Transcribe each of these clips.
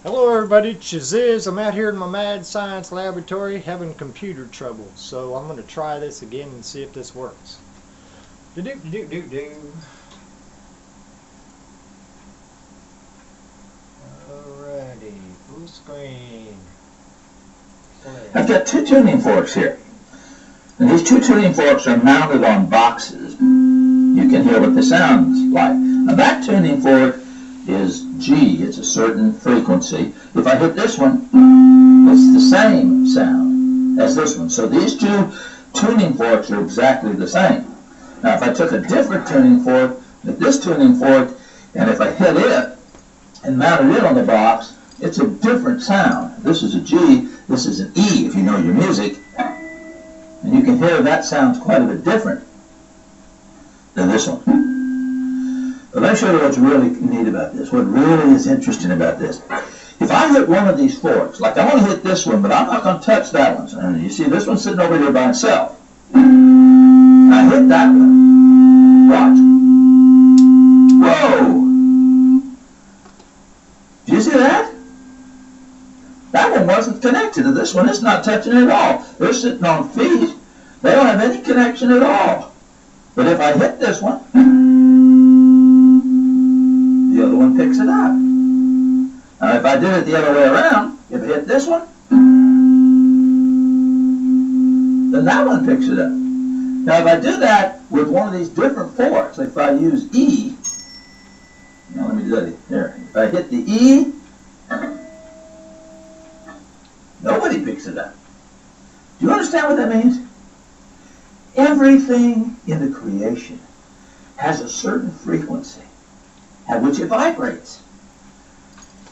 Hello everybody, it's SHAZIZZ. I'm out here in my mad science laboratory having computer trouble. So I'm going to try this again and see if this works. Do-do-do-do-do. Alrighty, full screen. I've got two tuning forks here. And these two tuning forks are mounted on boxes. You can hear what the sound's like. Now that tuning fork is G. It's a certain frequency. If I hit this one, it's the same sound as this one. So these two tuning forks are exactly the same. Now if I took a different tuning fork, like this tuning fork, and if I hit it and mounted it on the box, it's a different sound. This is a G, this is an E if you know your music. And you can hear that sounds quite a bit different than this one. But let me show you what's really neat about this, what really is interesting about this. If I hit one of these forks, like I want to hit this one, but I'm not going to touch that one. So you see this one's sitting over here by itself. I hit that one. Watch. Whoa! Do you see that? That one wasn't connected to this one. It's not touching it at all. They're sitting on feet. They don't have any connection at all. But if I hit this one, the other one picks it up. Now if I did it the other way around, if I hit this one, then that one picks it up. Now if I do that with one of these different forks, if I use E, now let me do that here. If I hit the E, nobody picks it up. Do you understand what that means? Everything in the creation has a certain frequency at which it vibrates.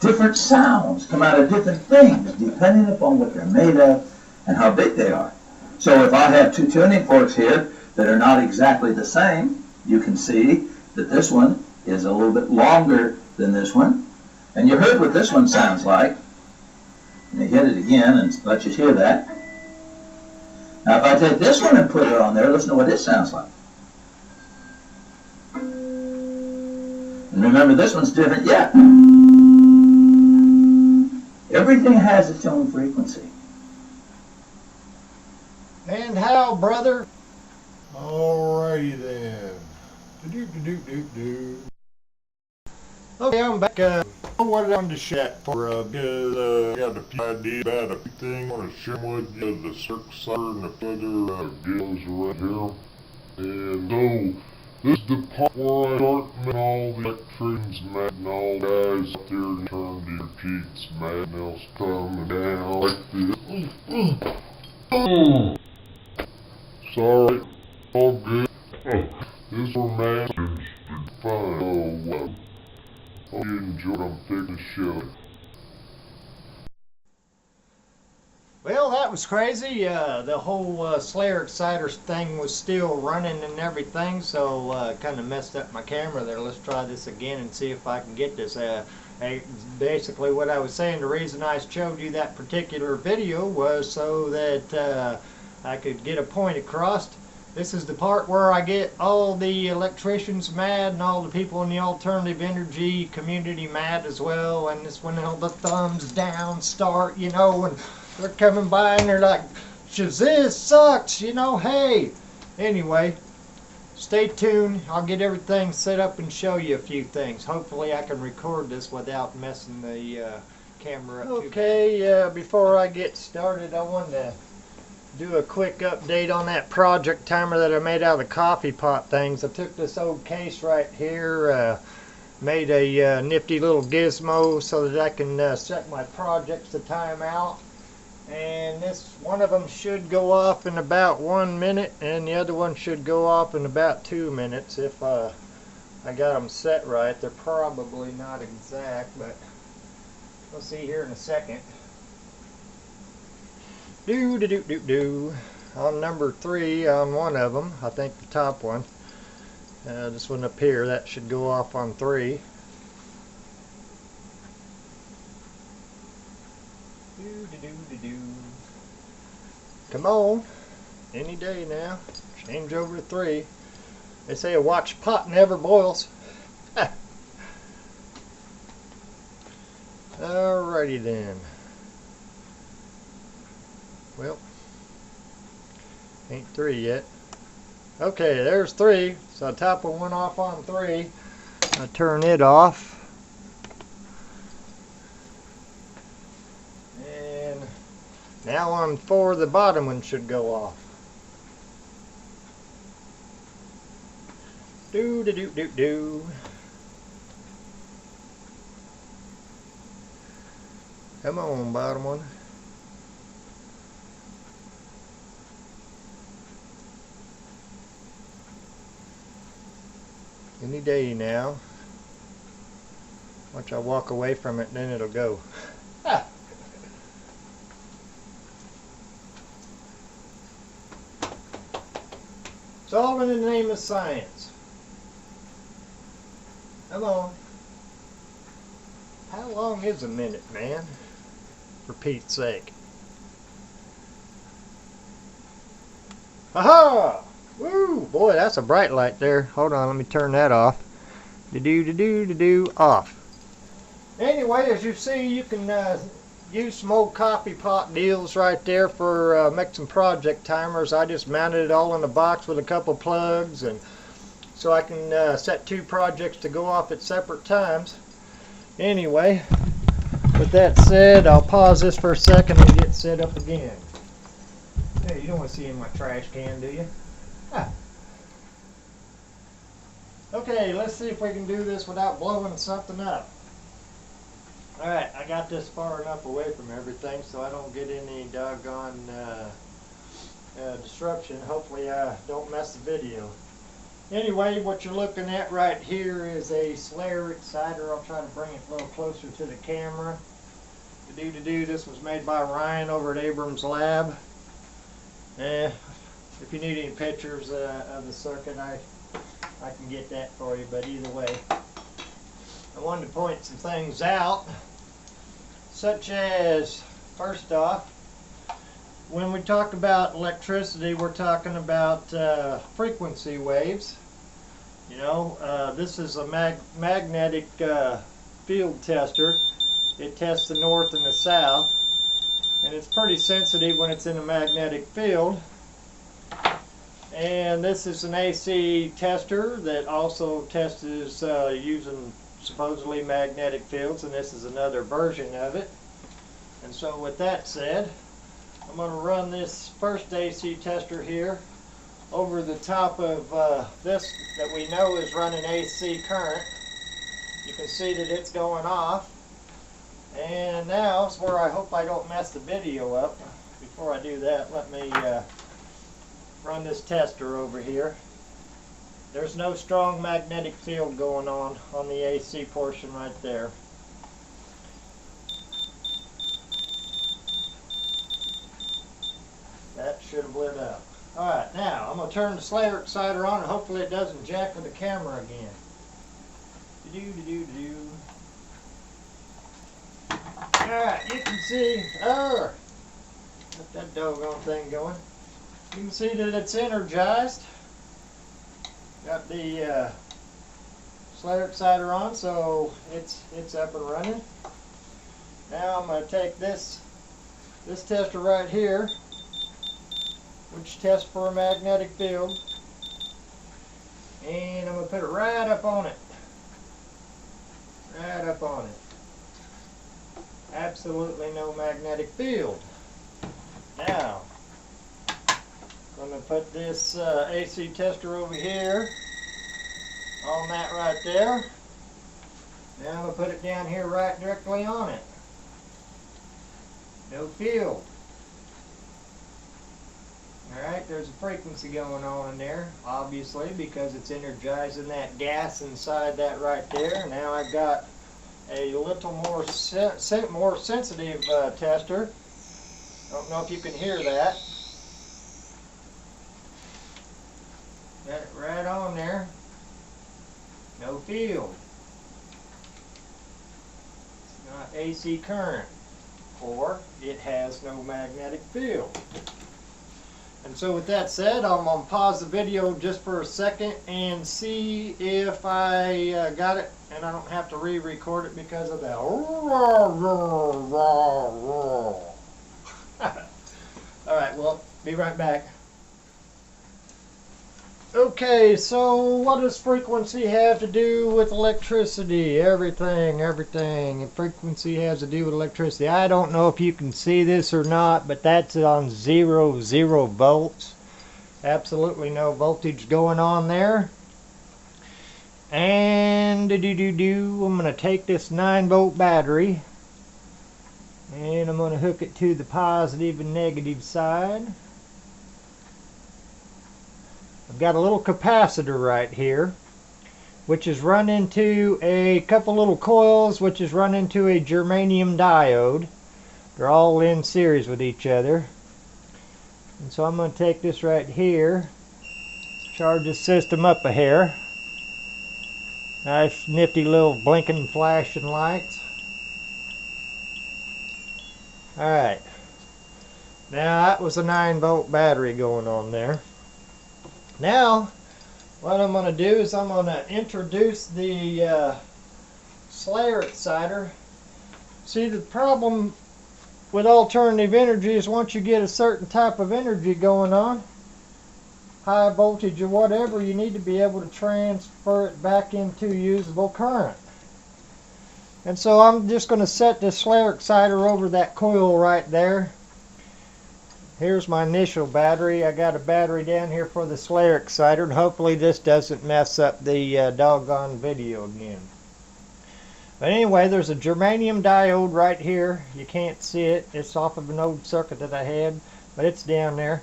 Different sounds come out of different things depending upon what they're made of and how big they are. So if I have two tuning forks here that are not exactly the same, you can see that this one is a little bit longer than this one. And you heard what this one sounds like. And you hit it again and let you hear that. Now if I take this one and put it on there, listen to what it sounds like. And remember, this one's different yet. Everything has its own frequency. And how, brother? Alrighty then. Do. Okay, I'm back. What I wanted to chat for because I got a few ideas about a few things I want to share with you. The circ sire and a few other deals right here. And so, this is the part where I start making all the electricians mad and all guys out there and turn their cheeks mad and else coming down like this. Sorry, all good. This for masters and fun. Hope you enjoyed them taking the show. Well, that was crazy. The whole Slayer Exciter thing was still running and everything, so kind of messed up my camera there. Let's try this again and see if I can get this. Basically, what I was saying, the reason I showed you that particular video was so that I could get a point across. This is the part where I get all the electricians mad and all the people in the alternative energy community mad as well. And it's when all the thumbs down start, you know, and they're coming by and they're like, SHAZIZZ sucks, you know, hey. Anyway, stay tuned. I'll get everything set up and show you a few things. Hopefully I can record this without messing the camera up. Okay, before I get started, I wanted to do a quick update on that project timer that I made out of the coffee pot things. I took this old case right here, made a nifty little gizmo so that I can set my projects to time out. And this one of them should go off in about 1 minute, and the other one should go off in about 2 minutes if I got them set right. They're probably not exact, but we'll see here in a second. On number 3 on one of them, I think the top one, this one up here, that should go off on 3. Come on, any day now, change over to 3. They say a watch pot never boils. Alrighty then. Well, ain't 3 yet. Okay, there's 3. So I top one off on 3. I turn it off. And now on 4, the bottom one should go off. Do do do do do. Come on, bottom one. Any day now. Watch I walk away from it, then it'll go. Ah. It's all in the name of science. Come on. How long is a minute, man? For Pete's sake. Aha! Woo! Boy, that's a bright light there. Hold on, let me turn that off. Do off. Anyway, as you see, you can use some old coffee pot deals right there for making some project timers. I just mounted it all in a box with a couple plugs, and so I can set 2 projects to go off at separate times. Anyway, with that said, I'll pause this for a second and get set up again. Hey, you don't want to see in my trash can, do you? Ah. Okay, let's see if we can do this without blowing something up. Alright, I got this far enough away from everything so I don't get any doggone disruption. Hopefully I don't mess the video. Anyway, what you're looking at right here is a Slayer exciter. I'll try to bring it a little closer to the camera. This was made by Ryan over at Abrams Lab. If you need any pictures of the circuit, I can get that for you, but either way. I wanted to point some things out, such as, first off, when we talk about electricity, we're talking about frequency waves. You know, this is a magnetic field tester. It tests the north and the south, and it's pretty sensitive when it's in a magnetic field. And this is an AC tester that also tests using supposedly magnetic fields, and this is another version of it. And so with that said, I'm going to run this first AC tester here over the top of this that we know is running AC current. You can see that it's going off. And now is where I hope I don't mess the video up. Before I do that, let me run this tester over here. There's no strong magnetic field going on the AC portion right there. That should have lit up. Alright, now I'm going to turn the Slayer exciter on and hopefully it doesn't jack with the camera again. Alright, you can see, got that doggone thing going. You can see that it's energized. Got the Slayer exciter on, so it's up and running. Now I'm going to take this tester right here, which tests for a magnetic field, and I'm going to put it right up on it. Right up on it. Absolutely no magnetic field. Now, I'm going to put this AC tester over here on that right there. Now I'm going to put it down here right directly on it. No field. Alright, there's a frequency going on in there, obviously, because it's energizing that gas inside that right there. Now I've got a little more sensitive tester. Don't know if you can hear that. Got it right on there. No field. It's not AC current, or it has no magnetic field. And so with that said, I'm going to pause the video just for a second and see if I got it and I don't have to re-record it because of that. Alright, well, be right back. Okay, so what does frequency have to do with electricity? Everything. And frequency has to do with electricity. I don't know if you can see this or not, but that's on 0 volts. Absolutely no voltage going on there. And I'm going to take this 9-volt battery and I'm going to hook it to the positive and negative side. I've got a little capacitor right here, which is run into a couple little coils, which is run into a germanium diode. They're all in series with each other. And so I'm going to take this right here, charge this system up a hair. Nice nifty little blinking flashing lights. Alright, now that was a 9-volt battery going on there. Now what I'm going to do is I'm going to introduce the Slayer exciter. See, the problem with alternative energy is once you get a certain type of energy going on, high voltage or whatever, you need to be able to transfer it back into usable current. And so I'm just going to set this Slayer exciter over that coil right there. Here's my initial battery. I got a battery down here for the Slayer exciter, and hopefully this doesn't mess up the doggone video again. But anyway, there's a germanium diode right here. You can't see it. It's off of an old circuit that I had, but it's down there,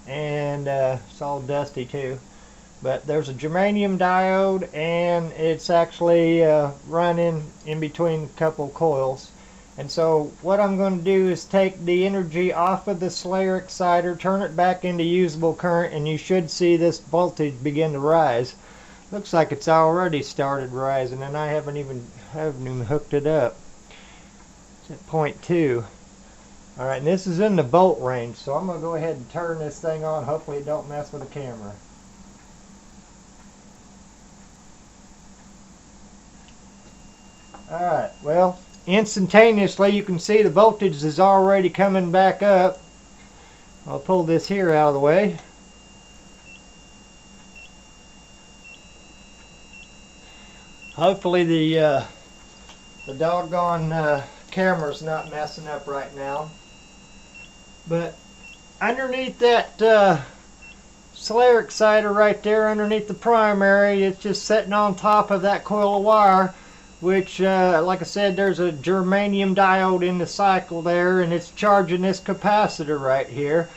and it's all dusty too. But there's a germanium diode, and it's actually running in between a couple coils. And so what I'm going to do is take the energy off of the Slayer exciter, turn it back into usable current, and you should see this voltage begin to rise. Looks like it's already started rising, and I haven't even hooked it up. It's at 0.2. Alright, and this is in the volt range, so I'm going to go ahead and turn this thing on. Hopefully it don't mess with the camera. Alright, well, instantaneously you can see the voltage is already coming back up. I'll pull this here out of the way. Hopefully the doggone camera's not messing up right now. But underneath that Slayer exciter right there, underneath the primary, it's just sitting on top of that coil of wire, which like I said, there's a germanium diode in the cycle there, and it's charging this capacitor right here.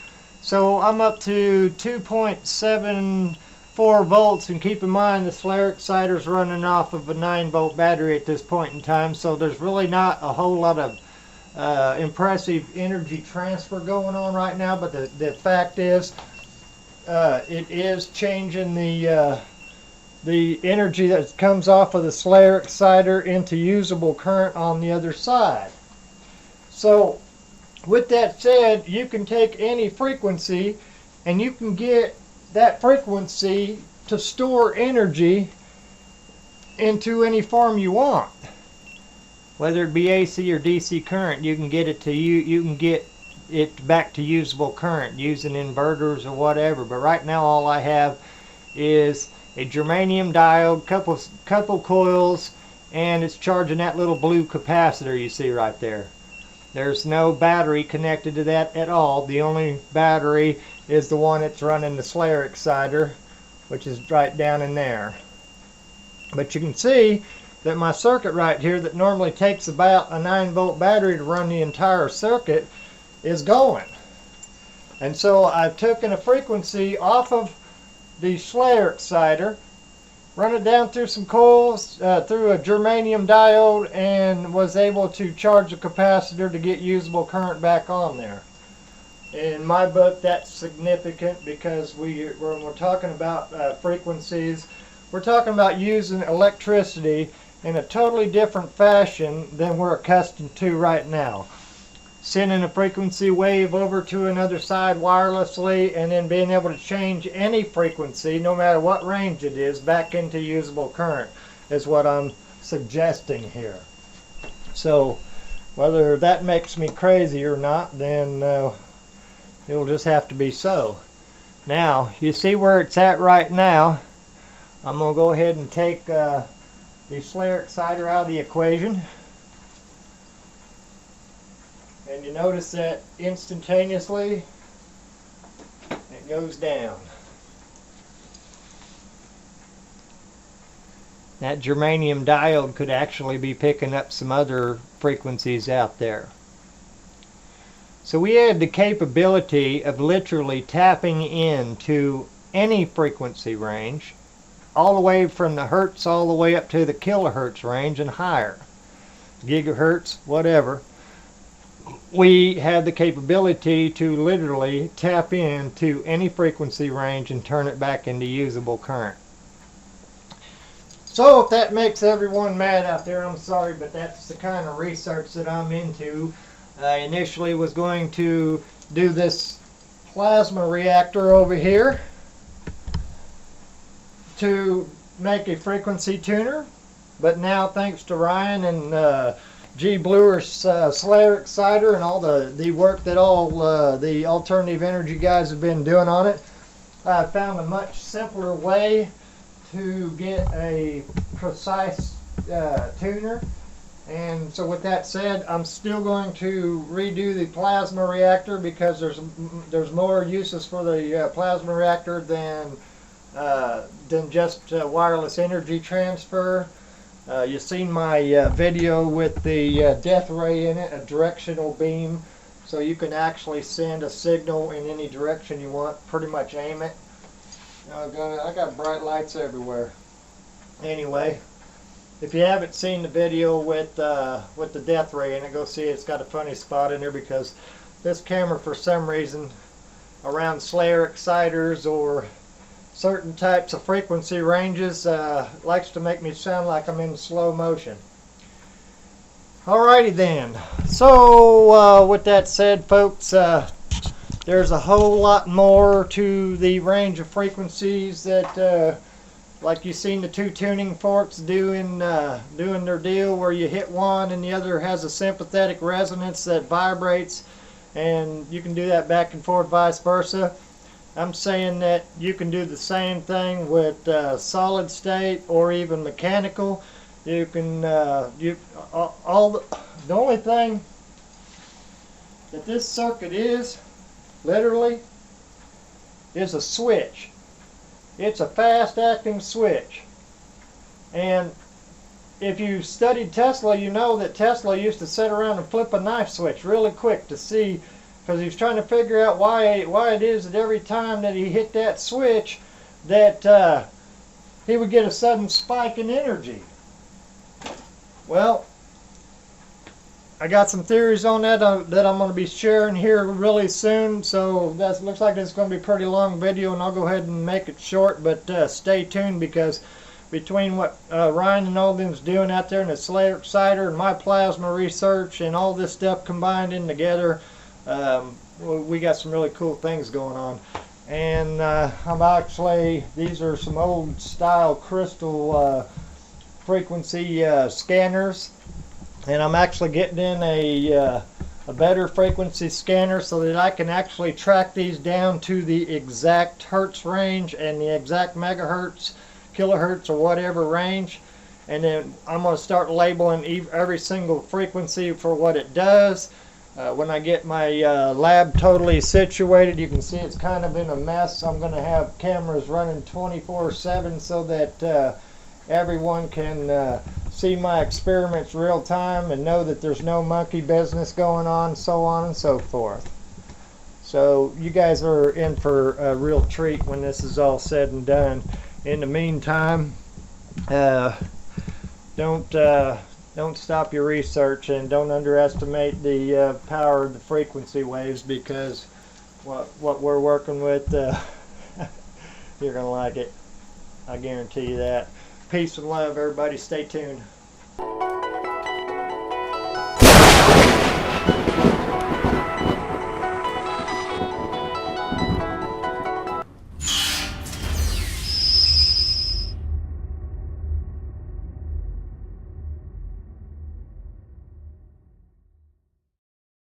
So I'm up to 2.74 volts, and keep in mind the Slayer exciter is running off of a 9-volt battery at this point in time, so there's really not a whole lot of impressive energy transfer going on right now. But the fact is, it is changing the energy that comes off of the Slayer exciter into usable current on the other side. So with that said, you can take any frequency and you can get that frequency to store energy into any form you want. Whether it be AC or DC current, you can get it to you can get it back to usable current using inverters or whatever. But right now all I have is a germanium diode, couple coils, and it's charging that little blue capacitor you see right there. There's no battery connected to that at all. The only battery is the one that's running the Slayer exciter, which is right down in there. But you can see that my circuit right here, that normally takes about a 9-volt battery to run the entire circuit, is going. And so I've taken a frequency off of the Slayer exciter, run it down through some coils, through a germanium diode, and was able to charge the capacitor to get usable current back on there. In my book, that's significant because when we're talking about frequencies, we're talking about using electricity in a totally different fashion than we're accustomed to right now. sending a frequency wave over to another side wirelessly, and then being able to change any frequency, no matter what range it is, back into usable current is what I'm suggesting here. So whether that makes me crazy or not, then it'll just have to be so. Now, you see where it's at right now. I'm going to go ahead and take the flare exciter out of the equation. And you notice that instantaneously it goes down. That germanium diode could actually be picking up some other frequencies out there. So we had the capability of literally tapping into any frequency range, all the way from the hertz all the way up to the kilohertz range and higher, gigahertz, whatever. We had the capability to literally tap into any frequency range and turn it back into usable current. So if that makes everyone mad out there, I'm sorry, but that's the kind of research that I'm into. I initially was going to do this plasma reactor over here to make a frequency tuner, but now thanks to Ryan and G. Bluer's Slayer Exciter and all the work that all the alternative energy guys have been doing on it, I found a much simpler way to get a precise tuner. And so with that said, I'm still going to redo the plasma reactor because there's more uses for the plasma reactor than just wireless energy transfer. You've seen my video with the death ray in it, a directional beam, so you can actually send a signal in any direction you want, pretty much aim it. I got bright lights everywhere. Anyway, if you haven't seen the video with the death ray in it, go see it. It's got a funny spot in there because this camera, for some reason, around Slayer exciters or certain types of frequency ranges, likes to make me sound like I'm in slow motion. Alrighty then. So with that said, folks, there's a whole lot more to the range of frequencies that like you've seen the two tuning forks doing their deal, where you hit one and the other has a sympathetic resonance that vibrates, and you can do that back and forth, vice versa. I'm saying that you can do the same thing with solid state or even mechanical. You can the only thing that this circuit is literally is a switch. It's a fast acting switch. And if you studied Tesla, you know that Tesla used to sit around and flip a knife switch really quick to see, because he was trying to figure out why it is that every time that he hit that switch that he would get a sudden spike in energy. Well, I got some theories on that that I'm going to be sharing here really soon, so that looks like it's going to be a pretty long video, and I'll go ahead and make it short, but stay tuned, because between what Ryan and all them's doing out there in the Slayer Exciter and my plasma research and all this stuff combined in together, we got some really cool things going on. And these are some old style crystal frequency scanners. And I'm actually getting in a better frequency scanner so that I can actually track these down to the exact hertz range and the exact megahertz, kilohertz, or whatever range. And then I'm going to start labeling every single frequency for what it does. When I get my lab totally situated, you can see it's kind of in a mess. I'm going to have cameras running 24/7 so that everyone can see my experiments real time and know that there's no monkey business going on, so on and so forth. So you guys are in for a real treat when this is all said and done. In the meantime, don't stop your research, and don't underestimate the power of the frequency waves, because what we're working with, you're gonna like it. I guarantee you that. Peace and love, everybody. Stay tuned.